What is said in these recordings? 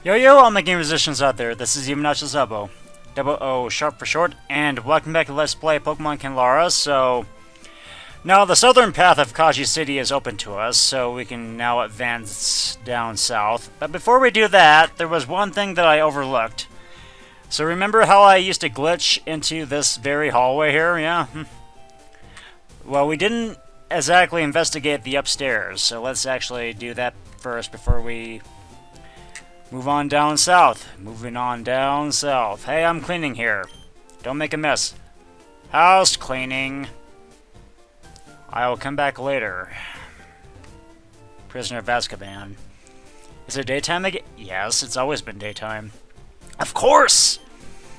Yo yo, all my game musicians out there, this is obnoxiousoboe, double O sharp for short, and welcome back to Let's Play Pokemon Kanlara. So, now the southern path of Kaji City is open to us, so we can now advance down south. But before we do that, there was one thing that I overlooked. So remember how I used to glitch into this very hallway here, yeah? Well, we didn't exactly investigate the upstairs, so let's actually do that first before we move on down south. Moving on down south. Hey, I'm cleaning here. Don't make a mess. House cleaning. I will come back later. Prisoner of Azkaban. Is it daytime again? Yes, it's always been daytime. Of course!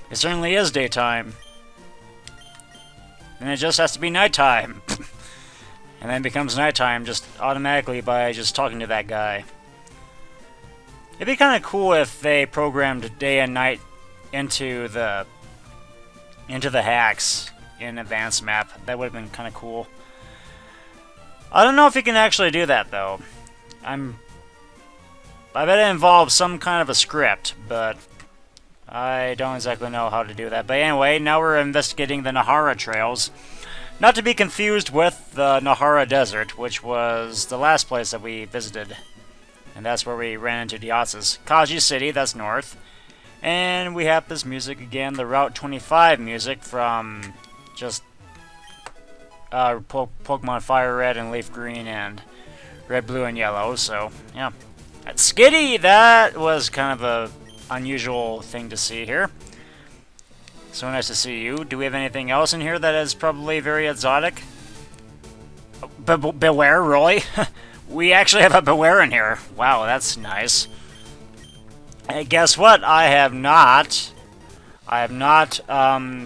It certainly is daytime. And it just has to be nighttime. And then it becomes nighttime just automatically by just talking to that guy. It'd be kind of cool if they programmed day and night into the hacks in Advanced Map. That would have been kind of cool. I don't know if you can actually do that though. I bet it involves some kind of a script, but I don't exactly know how to do that. But anyway, now we're investigating the Nahara trails. Not to be confused with the Nahara Desert, which was the last place that we visited. And that's where we ran into Diatz's. Kaji City, that's north. And we have this music again, the Route 25 music from just Pokemon Fire Red and Leaf Green and Red, Blue, and Yellow. So, yeah. Skitty! That was kind of a unusual thing to see here. So nice to see you. Do we have anything else in here that is probably very exotic? Beware, really? We actually have a Beware in here. Wow, that's nice. And guess what? I have not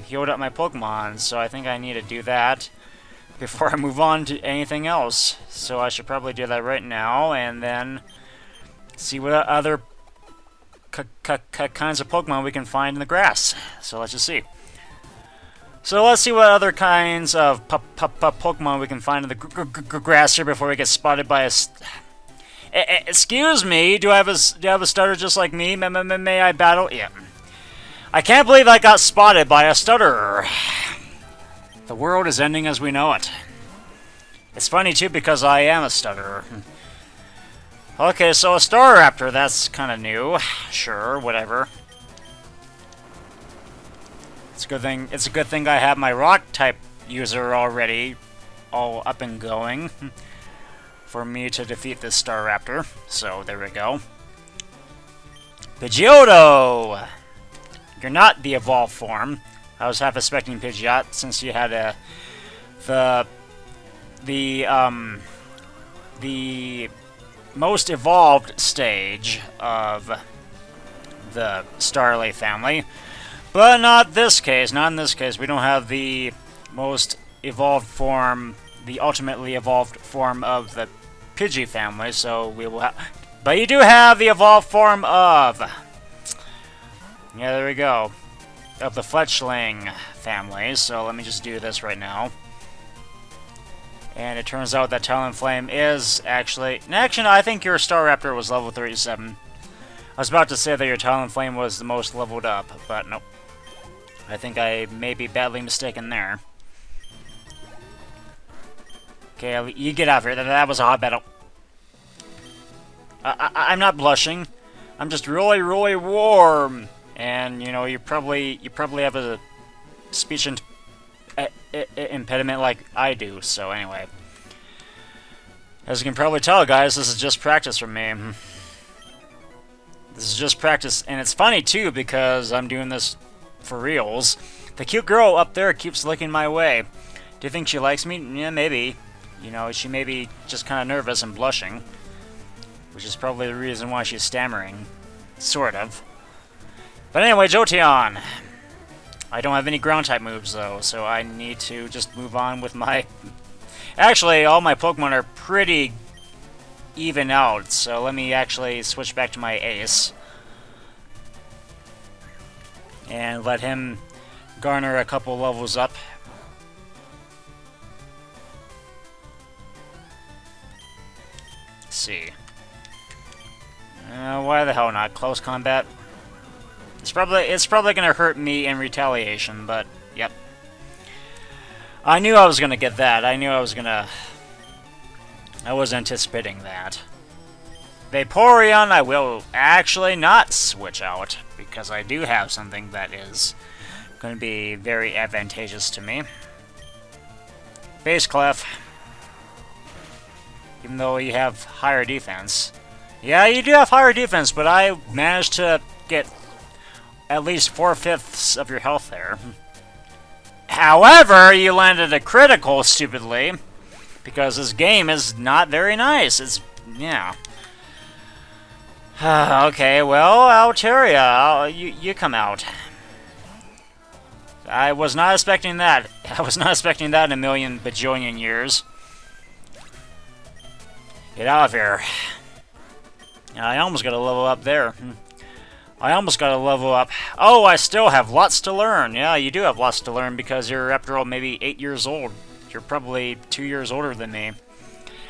healed up my Pokemon, so I think I need to do that before I move on to anything else. So I should probably do that right now, and then see what other kinds of Pokemon we can find in the grass. So let's just see. So let's see what other kinds of Pokemon we can find in the grass here before we get spotted by a... Excuse me, do I have a stutter just like me? May I battle? Yeah. I can't believe I got spotted by a stutterer. The world is ending as we know it. It's funny too because I am a stutterer. Okay, so a Staraptor, that's kind of new. Sure, whatever. It's a good thing I have my rock type user already all up and going for me to defeat this Staraptor. So there we go. Pidgeotto! You're not the evolved form. I was half expecting Pidgeot since you had the most evolved stage of the Starly family. But not this case. Not in this case. We don't have the most evolved form, the ultimately evolved form of the Pidgey family, so we will have... But you do have the evolved form of... Yeah, there we go. Of the Fletchling family, so let me just do this right now. And it turns out that Talonflame is actually... Actually, no, I think your Staraptor was level 37. I was about to say that your Talonflame was the most leveled up, but nope. I think I may be badly mistaken there. Okay, you get out of here. That was a hot battle. I'm not blushing. I'm just really, really warm. And you know, you probably have a speech impediment like I do. So anyway, as you can probably tell, guys, this is just practice from me. This is just practice, and it's funny too because I'm doing this for reals. The cute girl up there keeps looking my way. Do you think she likes me? Yeah, maybe. You know, she may be just kind of nervous and blushing, which is probably the reason why she's stammering. Sort of. But anyway, Jolteon. I don't have any ground-type moves, though, so I need to just move on with my... Actually, all my Pokemon are pretty even out, so let me actually switch back to my Ace. And let him garner a couple levels up. Let's see. why the hell not? Close combat. It's probably gonna hurt me in retaliation, but yep. I knew I was gonna get that. I was anticipating that. Vaporeon, I will actually not switch out, because I do have something that is going to be very advantageous to me. Base Clef. Even though you have higher defense. Yeah, you do have higher defense, but I managed to get at least 4/5 of your health there. However, you landed a critical, stupidly, because this game is not very nice. It's, yeah. Okay, well, Altaria, you come out. I was not expecting that. I was not expecting that in a million bajillion years. Get out of here. I almost got to level up there. I almost got to level up. Oh, I still have lots to learn. Yeah, you do have lots to learn because you're, after all, maybe 8 years old. You're probably 2 years older than me.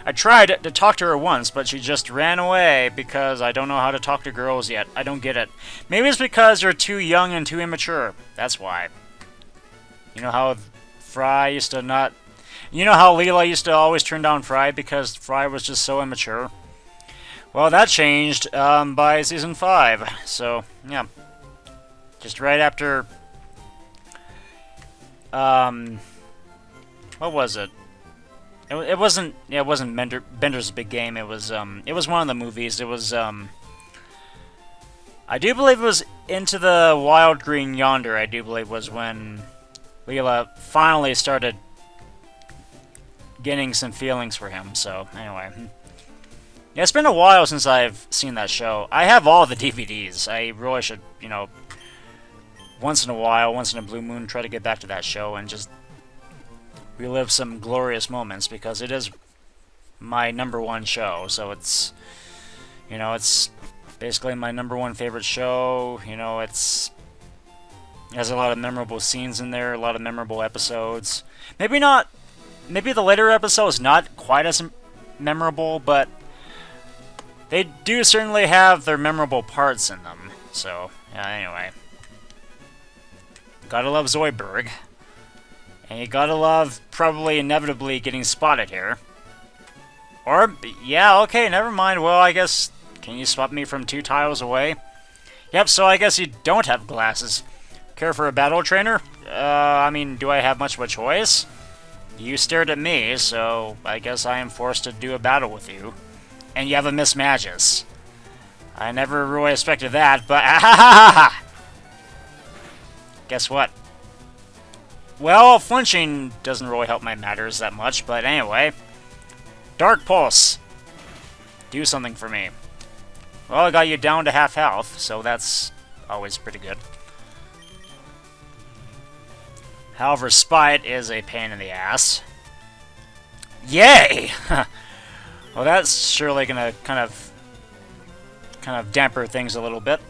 I tried to talk to her once, but she just ran away because I don't know how to talk to girls yet. I don't get it. Maybe it's because you're too young and too immature. That's why. You know how Fry used to not... You know how Leela used to always turn down Fry because Fry was just so immature? Well, that changed by Season 5. So, yeah. Just right after... what was it? It wasn't. Yeah, it wasn't Bender's Big Game. It was one of the movies. It was I do believe it was Into the Wild Green Yonder. I do believe was when Leela finally started getting some feelings for him. So anyway, yeah, it's been a while since I've seen that show. I have all the DVDs. I really should, you know, once in a while, once in a blue moon, try to get back to that show and just relive some glorious moments, because it is my #1 show. So it's, you know, it's basically my #1 favorite show. You know, it has a lot of memorable scenes in there, a lot of memorable episodes. Maybe the later episodes not quite as memorable, but they do certainly have their memorable parts in them. So, yeah, anyway. Gotta love Zoidberg. And you gotta love, probably inevitably, getting spotted here. Or, yeah, okay, never mind. Well, I guess, can you spot me from 2 tiles away? Yep, so I guess you don't have glasses. Care for a battle trainer? I mean, do I have much of a choice? You stared at me, so I guess I am forced to do a battle with you. And you have a Miss Magus. I never really expected that, but ah-ha-ha-ha! Guess what? Well, flinching doesn't really help my matters that much, but anyway. Dark Pulse. Do something for me. Well, I got you down to half health, so that's always pretty good. However, Spite is a pain in the ass. Yay! Well, that's surely gonna kind of damper things a little bit.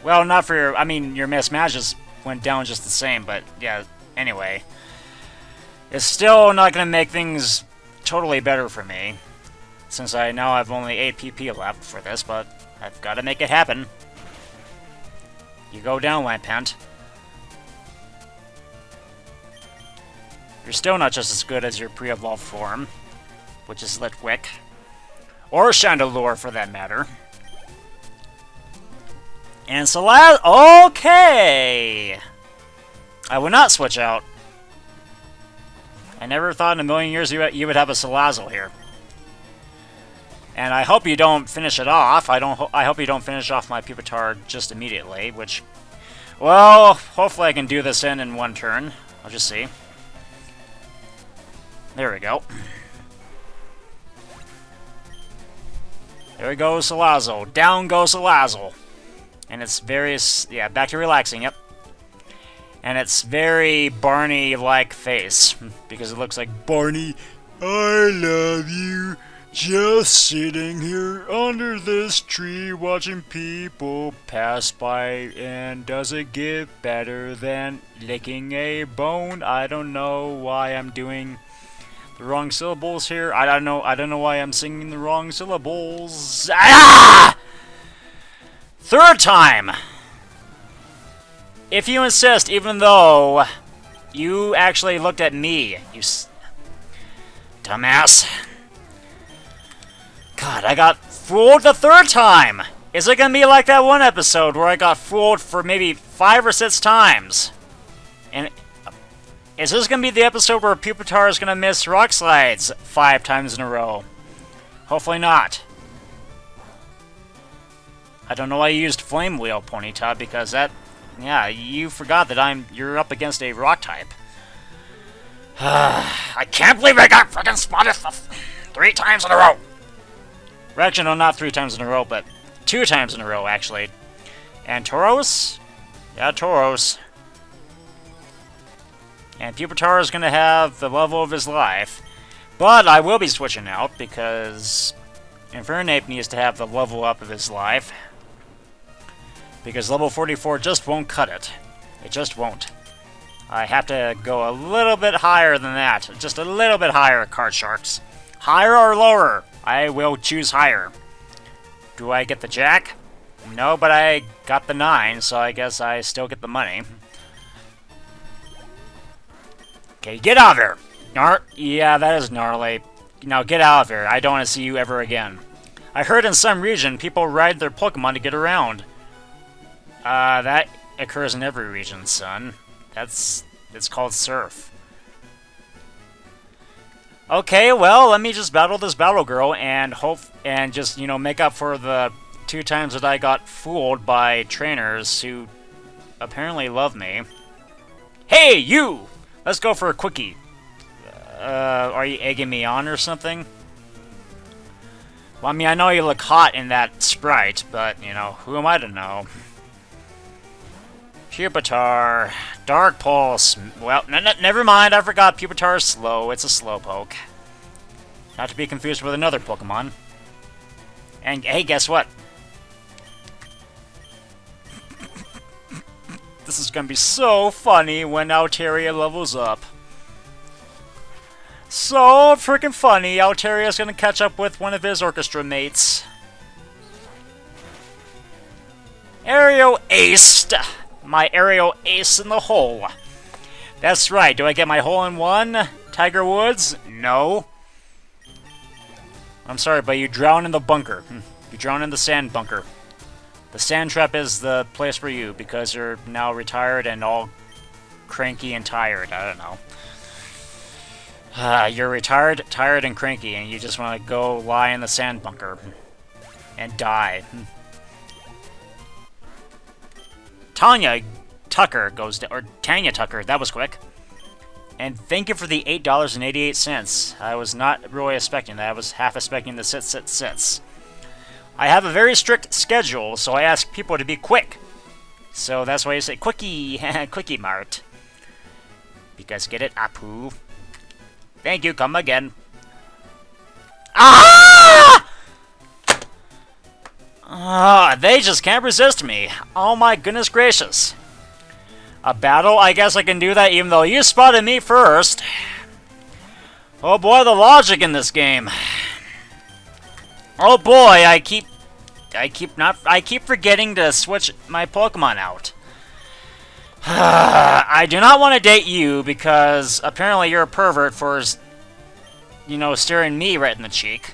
Well, not for your... I mean, your Miss Magus went down just the same, but yeah, anyway. It's still not going to make things totally better for me, since I now have only 8 PP left for this, but I've got to make it happen. You go down, Lampent. You're still not just as good as your pre-evolved form, which is Litwick. Or Chandelure, for that matter. And okay! I would not switch out. I never thought in a million years you would have a Salazzle here. And I hope you don't finish it off. I hope you don't finish off my Pupitar just immediately, which... Well, hopefully I can do this in 1 turn. I'll just see. There we go. There we go, Salazzle. Down goes Salazzle. And it's very... Yeah, back to relaxing, yep. And it's very Barney-like face. Because it looks like, Barney, I love you. Just sitting here under this tree watching people pass by. And does it get better than licking a bone? I don't know why I'm doing the wrong syllables here. I don't know why I'm singing the wrong syllables. Ah! Third time! If you insist, even though you actually looked at me, you dumbass. God, I got fooled the third time! Is it gonna be like that one episode where I got fooled for maybe 5 or 6 times? And is this gonna be the episode where Pupitar is gonna miss rock slides 5 times in a row? Hopefully not. I don't know why you used Flame Wheel, Ponyta, because that... Yeah, you forgot that you're up against a rock type. I can't believe I got freaking spotted 3 times in a row! Actually, no, not 3 times in a row, but 2 times in a row, actually. And Tauros? Yeah, Tauros. And Pupitar is going to have the level of his life. But I will be switching out, because Infernape needs to have the level up of his life. Because level 44 just won't cut it. It just won't. I have to go a little bit higher than that. Just a little bit higher, Card Sharks. Higher or lower? I will choose higher. Do I get the jack? No, but I got the 9, so I guess I still get the money. Okay, get out of here! Yeah, that is gnarly. Now get out of here. I don't want to see you ever again. I heard in some region people ride their Pokemon to get around. That occurs in every region, son. It's called Surf. Okay, well, let me just battle this Battle Girl and just, you know, make up for the 2 times that I got fooled by trainers who apparently love me. Hey, you! Let's go for a quickie. Are you egging me on or something? Well, I mean, I know you look hot in that sprite, but, you know, who am I to know? Pupitar. Dark Pulse. Well, never mind, I forgot Pupitar is slow. It's a Slowpoke. Not to be confused with another Pokemon. And, hey, guess what? This is gonna be so funny when Altaria levels up. So freaking funny, Altaria's gonna catch up with one of his orchestra mates. Aerial Aced! My aerial ace in the hole. That's right, do I get my hole in one, Tiger Woods? No. I'm sorry, but you drown in the bunker. You drown in the sand bunker. The sand trap is the place for you, because you're now retired and all cranky and tired. I don't know. You're retired, tired, and cranky, and you just want to go lie in the sand bunker. And die. Tanya Tucker goes down, or Tanya Tucker, that was quick. And thank you for the $8.88. I was not really expecting that. I was half expecting the sits. I have a very strict schedule, so I ask people to be quick. So that's why you say quickie, quickie mart. Because get it, Apu. Thank you, come again. Ah! They just can't resist me. Oh my goodness gracious. A battle? I guess I can do that even though you spotted me first. Oh boy, the logic in this game. Oh boy, I keep forgetting to switch my Pokemon out. I do not want to date you because apparently you're a pervert for, you know, staring me right in the cheek.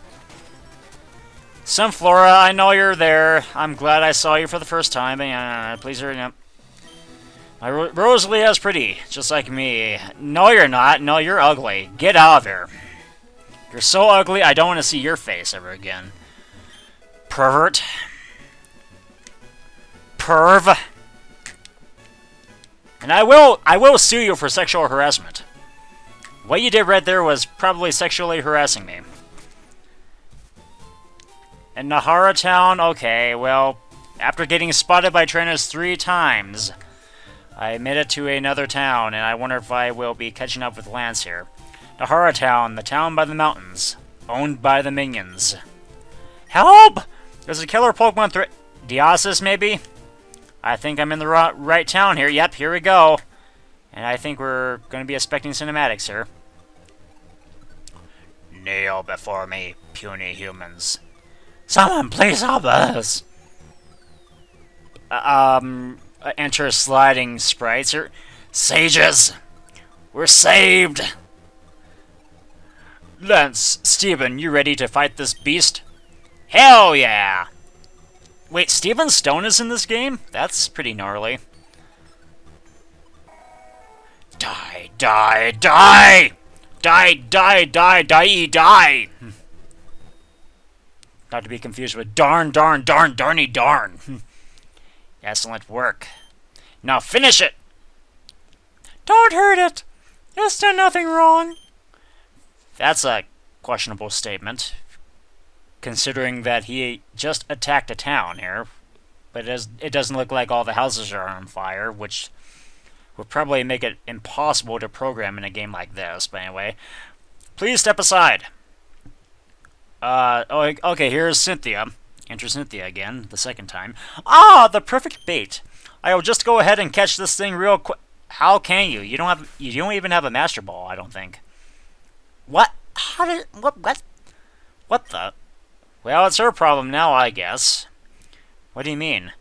Sunflora, I know you're there. I'm glad I saw you for the first time. Please hurry up. My Rosalia's pretty, just like me. No, you're not. No, you're ugly. Get out of here. You're so ugly, I don't want to see your face ever again. Pervert. Perv. And I will sue you for sexual harassment. What you did right there was probably sexually harassing me. In Nahara Town, okay, well, after getting spotted by trainers 3 times, I made it to another town, and I wonder if I will be catching up with Lance here. Nahara Town, the town by the mountains, owned by the minions. Help! There's a killer Pokemon threat. Deosis, maybe? I think I'm in the right town here. Yep, here we go. And I think we're going to be expecting cinematics here. Kneel before me, puny humans. Someone please help us! Enter sliding sprites here. Sages! We're saved! Lance, Steven, you ready to fight this beast? Hell yeah! Wait, Steven Stone is in this game? That's pretty gnarly. Die, die, die! Die, die, die, die, die! Not to be confused with darn, darn, darn, darny, darn. Excellent work. Now finish it! Don't hurt it! It's done nothing wrong. That's a questionable statement, considering that he just attacked a town here. But it doesn't look like all the houses are on fire, which would probably make it impossible to program in a game like this. But anyway, please step aside. Okay, here's Cynthia. Enter Cynthia again, the second time. Ah, the perfect bait. I will just go ahead and catch this thing real quick. How can you? You don't even have a Master Ball, I don't think. What? How did... What the... Well, it's her problem now, I guess. What do you mean?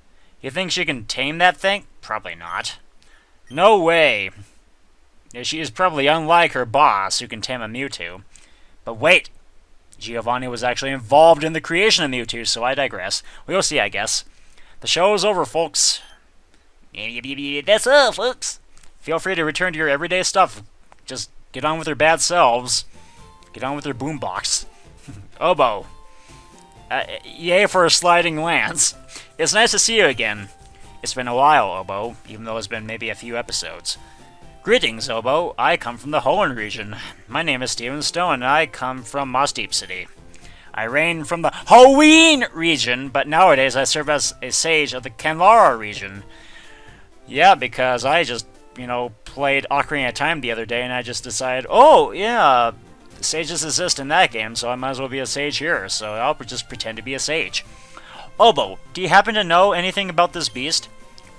You think she can tame that thing? Probably not. No way. She is probably unlike her boss, who can tame a Mewtwo. But wait! Giovanni was actually involved in the creation of Mewtwo, so I digress. We'll see, I guess. The show is over, folks. That's all, folks. Feel free to return to your everyday stuff. Just get on with your bad selves. Get on with your boombox. Oboe. Yay for a sliding lance. It's nice to see you again. It's been a while, Oboe, even though it's been maybe a few episodes. Greetings, Oboe. I come from the Hoenn region. My name is Steven Stone, and I come from Mossdeep City. I reign from the Hoenn region, but nowadays I serve as a sage of the Kanlara region. Yeah, because I just, played Ocarina of Time the other day, and I just decided, oh, yeah, sages exist in that game, so I might as well be a sage here, so I'll just pretend to be a sage. Oboe, do you happen to know anything about this beast?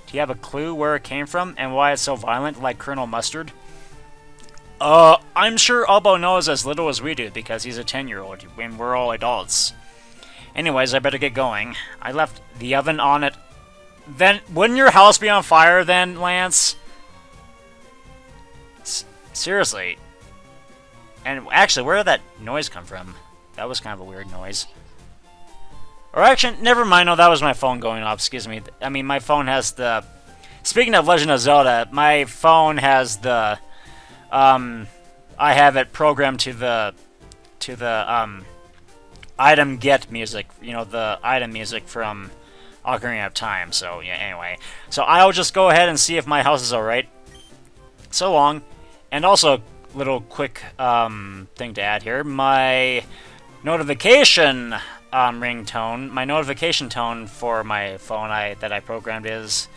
Do you have a clue where it came from, and why it's so violent, like Colonel Mustard? I'm sure Oboe knows as little as we do, because he's a 10-year-old, when we're all adults. Anyways, I better get going. I left the oven on it. Then, wouldn't your house be on fire then, Lance? Seriously. And actually, where did that noise come from? That was kind of a weird noise. Or actually, never mind, no, that was my phone going off, excuse me. I mean, my phone has the... Speaking of Legend of Zelda, my phone has the... I have it programmed to the item get music, the item music from Ocarina of Time, so, yeah, anyway. So I'll just go ahead and see if my house is alright. So long. And also, little quick thing to add here. My notification ringtone, my notification tone for my phone that I programmed is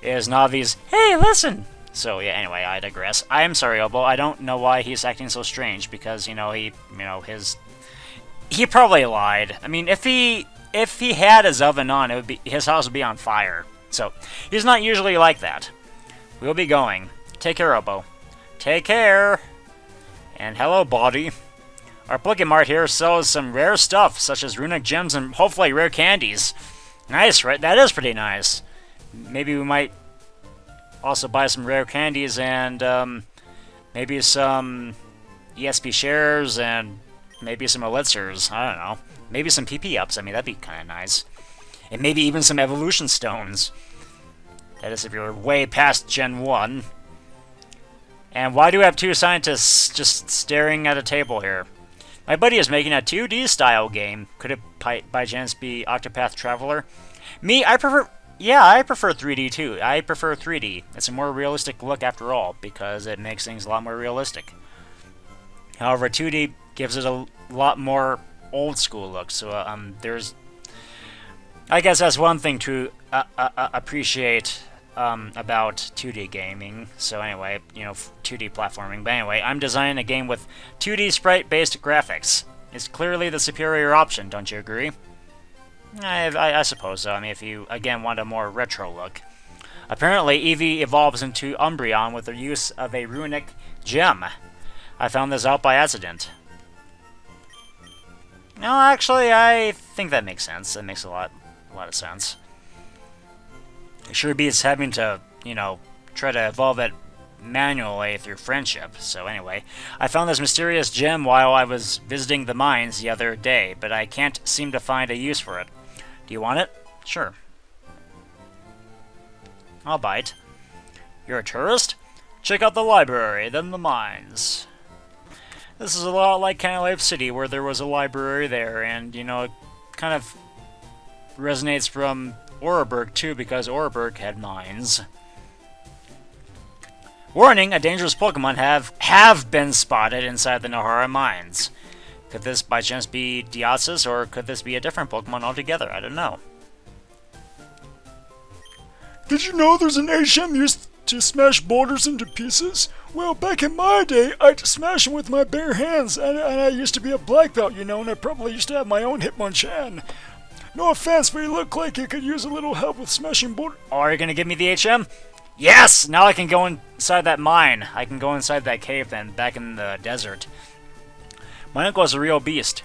Navi's, hey, listen! So, yeah, anyway, I digress. I am sorry, Oboe. I don't know why he's acting so strange, because, he probably lied. I mean, if he had his oven on, his house would be on fire. So, he's not usually like that. We'll be going. Take care, Oboe. Take care! And hello, Body. Our Pokemart here sells some rare stuff, such as runic gems and hopefully rare candies. Nice, right? That is pretty nice. Maybe we might also buy some rare candies and maybe some ESP shares and maybe some elixirs. I don't know. Maybe some PP ups. I mean, that'd be kind of nice. And maybe even some evolution stones. That is if you're way past Gen 1. And why do we have two scientists just staring at a table here? My buddy is making a 2D style game. Could it by chance be Octopath Traveler? Me, I prefer 3D too. I prefer 3D. It's a more realistic look after all, because it makes things a lot more realistic. However, 2D gives it a lot more old school look, so I guess that's one thing to appreciate about 2D gaming. So anyway, 2D platforming. But anyway, I'm designing a game with 2D sprite-based graphics. It's clearly the superior option, don't you agree? I suppose so. I mean, if you, again, want a more retro look. Apparently, Eevee evolves into Umbreon with the use of a runic gem. I found this out by accident. No, actually, I think that makes sense. That makes a lot of sense. It sure beats having to, you know, try to evolve it manually through friendship. So anyway, I found this mysterious gem while I was visiting the mines the other day, but I can't seem to find a use for it. Do you want it? Sure. I'll bite. You're a tourist? Check out the library, then the mines. This is a lot like Canlara City, where there was a library there, and, you know, it kind of resonates from Oboe too, because Oboe had mines. Warning, a dangerous Pokemon have been spotted inside the Nohara mines. Could this by chance be Deoxys, or could this be a different Pokemon altogether? I don't know. Did you know there's an HM used to smash boulders into pieces? Well, back in my day, I'd smash them with my bare hands, and I used to be a black belt, you know, and I probably used to have my own Hitmonchan. No offense, but you look like you could use a little help with smashing boulders. Oh, are you gonna give me the HM? Yes! Now I can go inside that mine. I can go inside that cave then, back in the desert. My uncle is a real beast.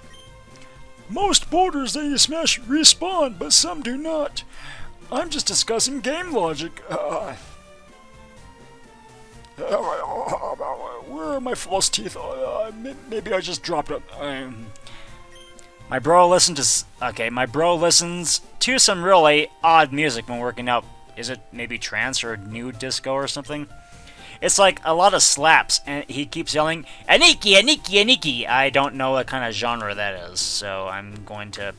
Most boulders that you smash respawn, but some do not. I'm just discussing game logic. Where are my false teeth? Maybe I just dropped it. My bro listens to some really odd music when working out. Is it maybe trance or new disco or something? It's like a lot of slaps, and he keeps yelling, Aniki, Aniki, Aniki! I don't know what kind of genre that is, so I'm going to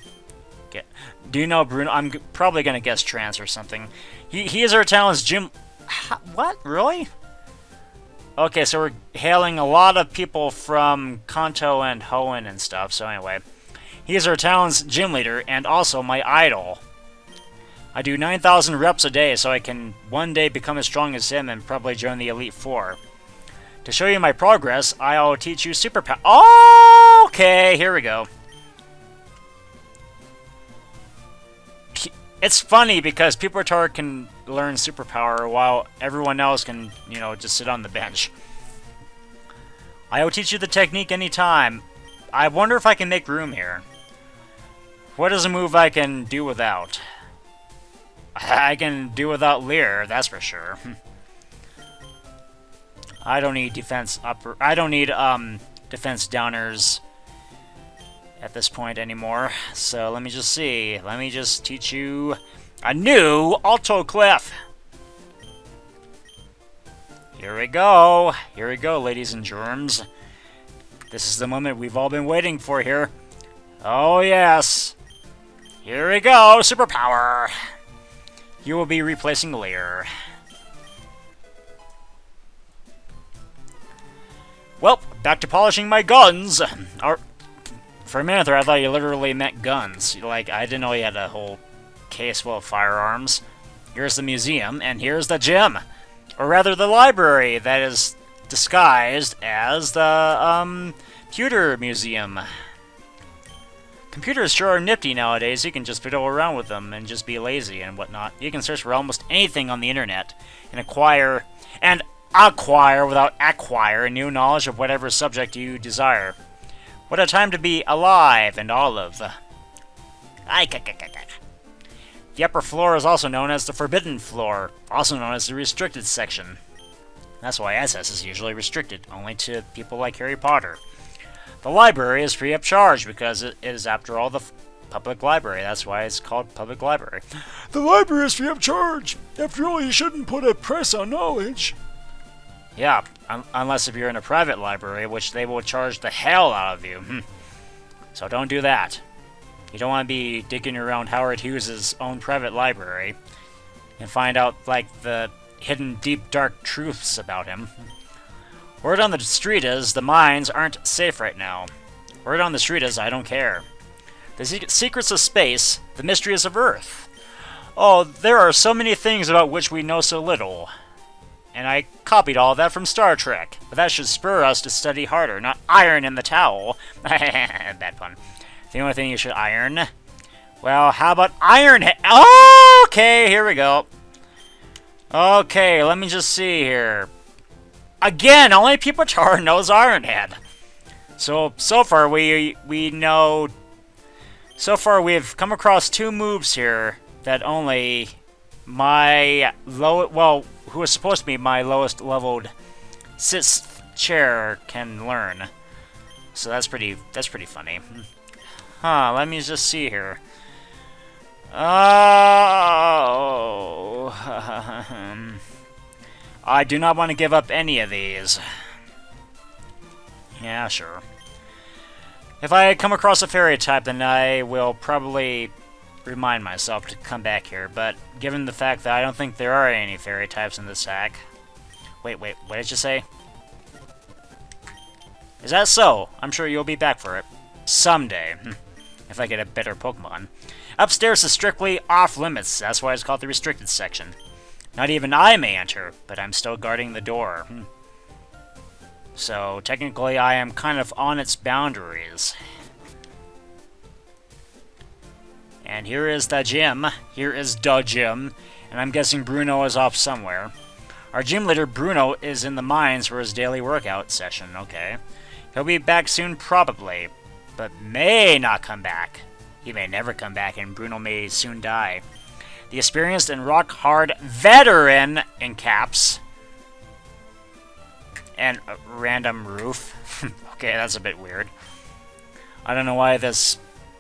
get... Do you know Bruno? I'm probably going to guess trance or something. He is our talent's gym... What? Really? Okay, so we're hailing a lot of people from Kanto and Hoenn and stuff, so anyway. He is our town's gym leader, and also my idol. I do 9,000 reps a day, so I can one day become as strong as him and probably join the Elite Four. To show you my progress, I'll teach you superpower. Oh, okay, here we go. It's funny because Pupitar can learn superpower while everyone else can, you know, just sit on the bench. I'll teach you the technique anytime. I wonder if I can make room here. What is a move I can do without? I can do without Leer, that's for sure. I don't need defense defense downers at this point anymore. So let me just see. Let me just teach you a new Alto Cliff. Here we go. Here we go, ladies and germs. This is the moment we've all been waiting for here. Oh yes. Here we go, superpower. You will be replacing Leer. Well, back to polishing my guns. For a minute there, I thought you literally meant guns. Like, I didn't know you had a whole case full of firearms. Here's the museum, and here's the gym. Or rather, the library that is disguised as the, computer museum. Computers sure are nifty nowadays. You can just fiddle around with them and just be lazy and whatnot. You can search for almost anything on the internet and acquire without acquire new knowledge of whatever subject you desire. What a time to be alive and olive. The upper floor is also known as the Forbidden Floor, also known as the Restricted Section. That's why SS is usually restricted, only to people like Harry Potter. The library is free of charge because it is, after all, the public library. That's why it's called public library. The library is free of charge. After all, you shouldn't put a price on knowledge. Yeah, unless if you're in a private library, which they will charge the hell out of you. So don't do that. You don't want to be digging around Howard Hughes' own private library and find out, like, the hidden deep dark truths about him. Word on the street is the mines aren't safe right now. Word on the street is I don't care. The secrets of space, the mysteries of Earth. Oh, there are so many things about which we know so little. And I copied all that from Star Trek. But that should spur us to study harder, not iron in the towel. Bad pun. The only thing you should iron. Well, how about Iron Head? Oh, okay, here we go. Okay, let me just see here. Again, only Pupitar knows Iron Head. So far we know So far, we've come across 2 moves here that only my who was supposed to be my lowest leveled 6th chair can learn. So that's pretty funny. Huh, let me just see here. Oh, I do not want to give up any of these. Yeah, sure. If I come across a fairy type, then I will probably remind myself to come back here, but given the fact that I don't think there are any fairy types in this sack... Wait, what did you say? Is that so? I'm sure you'll be back for it. Someday. If I get a better Pokemon. Upstairs is strictly off-limits, that's why it's called the restricted section. Not even I may enter, but I'm still guarding the door. So, technically I am kind of on its boundaries. And here is the gym. Here is the gym. And I'm guessing Bruno is off somewhere. Our gym leader, Bruno, is in the mines for his daily workout session. Okay. He'll be back soon, probably. But may not come back. He may never come back, and Bruno may soon die. The experienced and rock-hard veteran, in caps. And a random roof. Okay, that's a bit weird. I don't know why this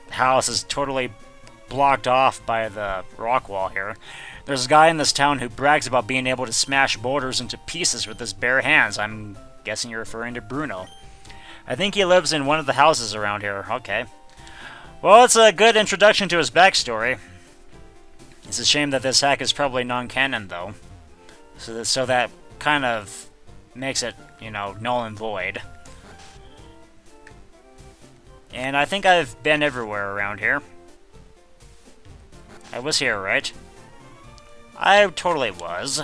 house is totally blocked off by the rock wall here. There's a guy in this town who brags about being able to smash boulders into pieces with his bare hands. I'm guessing you're referring to Bruno. I think he lives in one of the houses around here. Okay. Well, it's a good introduction to his backstory. It's a shame that this hack is probably non-canon, though. So that kind of makes it, you know, null and void. And I think I've been everywhere around here. I was here, right? I totally was.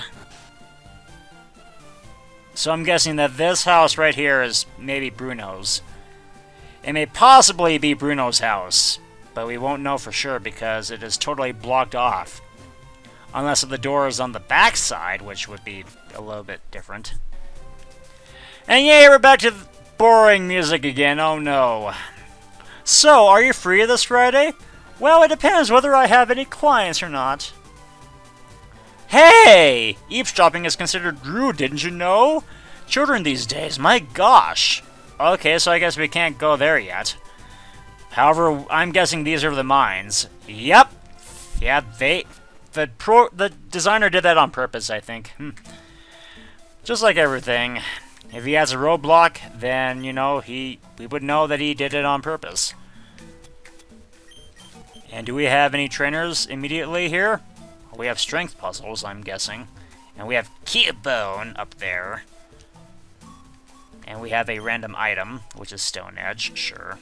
So I'm guessing that this house right here is maybe Bruno's. It may possibly be Bruno's house, but we won't know for sure because it is totally blocked off. Unless the door is on the back side, which would be a little bit different. And yay, we're back to boring music again, oh no. So, are you free this Friday? Well, it depends whether I have any clients or not. Hey! Eavesdropping is considered rude, didn't you know? Children these days, my gosh! Okay, so I guess we can't go there yet. However, I'm guessing these are the mines. Yep! Yeah, the designer did that on purpose, I think. Just like everything. If he has a roadblock, then, you know, we would know that he did it on purpose. And do we have any trainers immediately here? We have strength puzzles, I'm guessing. And we have Keyabone up there. And we have a random item, which is Stone Edge, sure.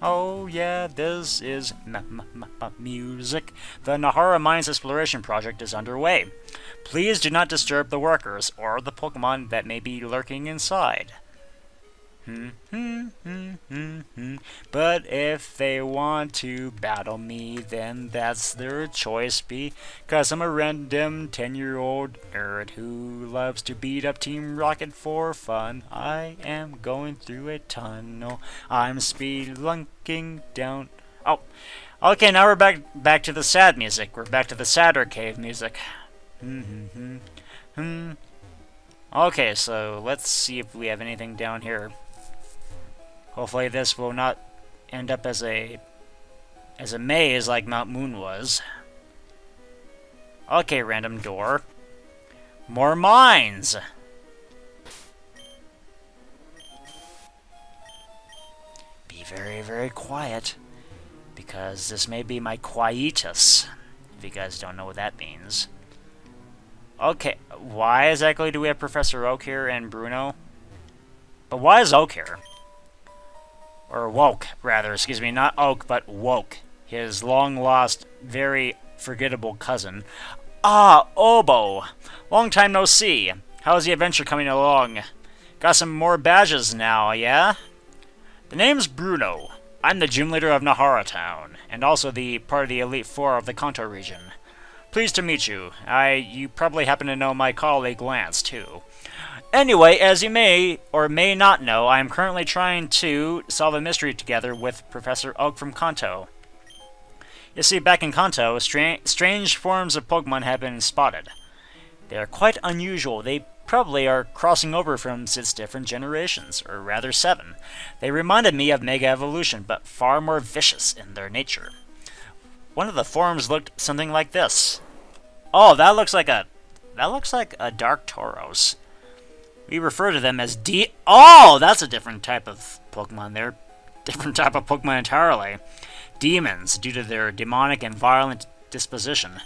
Oh yeah, this is music. The Nahara Mines Exploration Project is underway. Please do not disturb the workers or the Pokemon that may be lurking inside. But if they want to battle me, then that's their choice, because I'm a random 10-year-old nerd who loves to beat up Team Rocket for fun. I am going through a tunnel. I'm spelunking down. Oh, okay, now we're back to the sad music. We're back to the sadder cave music. Okay, so let's see if we have anything down here. Hopefully this will not end up as a maze like Mount Moon was. Okay, random door. More mines! Be very, very quiet, because this may be my quietus, if you guys don't know what that means. Okay, why exactly do we have Professor Oak here and Bruno? But why is Oak here? Or Woke, rather, excuse me, not Oak, but Woke. His long-lost, very forgettable cousin. Ah, Oboe! Long time no see. How's the adventure coming along? Got some more badges now, yeah? The name's Bruno. I'm the gym leader of Nahara Town, and also the part of the Elite Four of the Kanto region. Pleased to meet you. You probably happen to know my colleague Lance, too. Anyway, as you may or may not know, I am currently trying to solve a mystery together with Professor Oak from Kanto. You see, back in Kanto, strange forms of Pokemon have been spotted. They are quite unusual. They probably are crossing over from 6 different generations, or rather 7. They reminded me of Mega Evolution, but far more vicious in their nature. One of the forms looked something like this. Oh, that looks like a Dark Tauros. We refer to them as Oh, that's a different type of Pokemon there. Different type of Pokemon entirely. Demons, due to their demonic and violent disposition.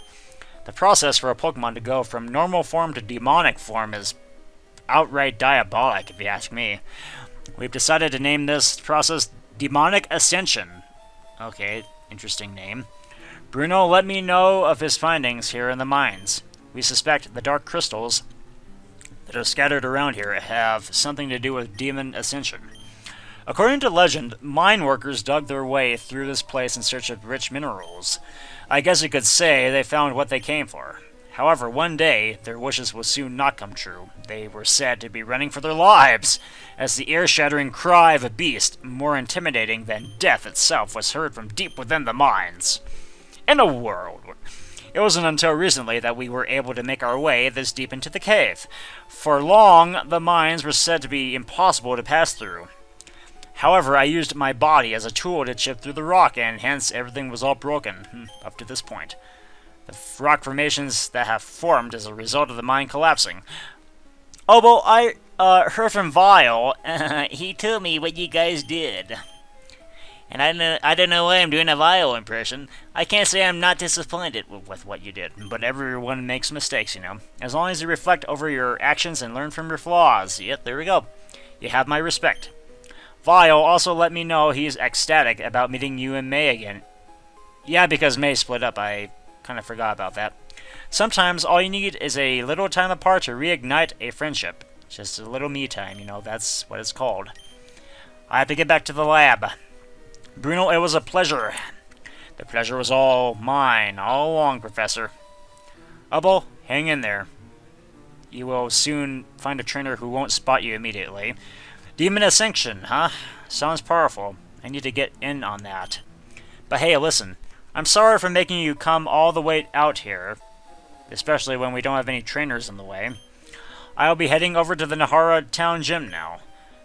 The process for a Pokemon to go from normal form to demonic form is outright diabolic, if you ask me. We've decided to name this process Demonic Ascension. Okay, interesting name. Bruno let me know of his findings here in the mines. We suspect the dark crystals that are scattered around here have something to do with demon ascension. According to legend, mine workers dug their way through this place in search of rich minerals. I guess you could say they found what they came for. However, one day, their wishes will soon not come true. They were said to be running for their lives, as the ear-shattering cry of a beast, more intimidating than death itself, was heard from deep within the mines. In a world, it wasn't until recently that we were able to make our way this deep into the cave. For long, the mines were said to be impossible to pass through. However, I used my body as a tool to chip through the rock, and hence everything was all broken, up to this point. The rock formations that have formed as a result of the mine collapsing. Oboe, I heard from Vile. He told me what you guys did. And I don't know why I'm doing a Vile impression. I can't say I'm not disappointed with what you did, but everyone makes mistakes, you know. As long as you reflect over your actions and learn from your flaws. Yep, there we go. You have my respect. Vile also let me know he's ecstatic about meeting you and May again. Yeah, because May split up. I kind of forgot about that. Sometimes all you need is a little time apart to reignite a friendship. Just a little me time, you know, that's what it's called. I have to get back to the lab. Bruno, it was a pleasure. The pleasure was all mine, all along, Professor. Oboe, hang in there. You will soon find a trainer who won't spot you immediately. Demon Ascension, huh? Sounds powerful. I need to get in on that. But hey, listen. I'm sorry for making you come all the way out here, especially when we don't have any trainers in the way. I'll be heading over to the Nahara Town Gym now.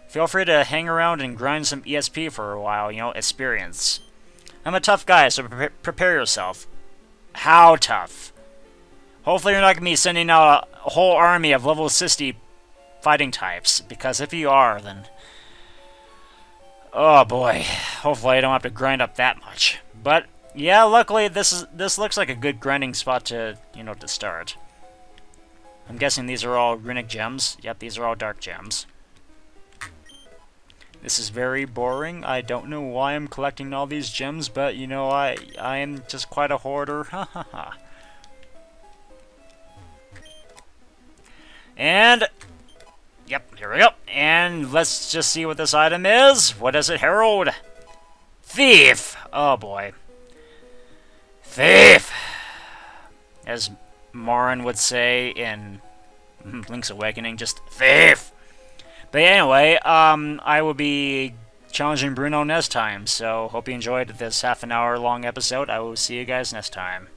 Feel free to hang around and grind some ESP for a while, you know, experience. I'm a tough guy, so prepare yourself. How tough? Hopefully you're not going to be sending out a whole army of level 60 fighting types, because if you are, then... oh boy, hopefully I don't have to grind up that much. But, yeah, luckily this looks like a good grinding spot to, you know, to start. I'm guessing these are all runic gems. Yep, these are all dark gems. This is very boring. I don't know why I'm collecting all these gems, but, you know, I am just quite a hoarder. Ha ha ha. And... yep, here we go. And let's just see what this item is. What does it herald? Thief! Oh boy. Thief! As Marin would say in Link's Awakening, just thief! But anyway, I will be challenging Bruno next time, so hope you enjoyed this half an hour long episode. I will see you guys next time.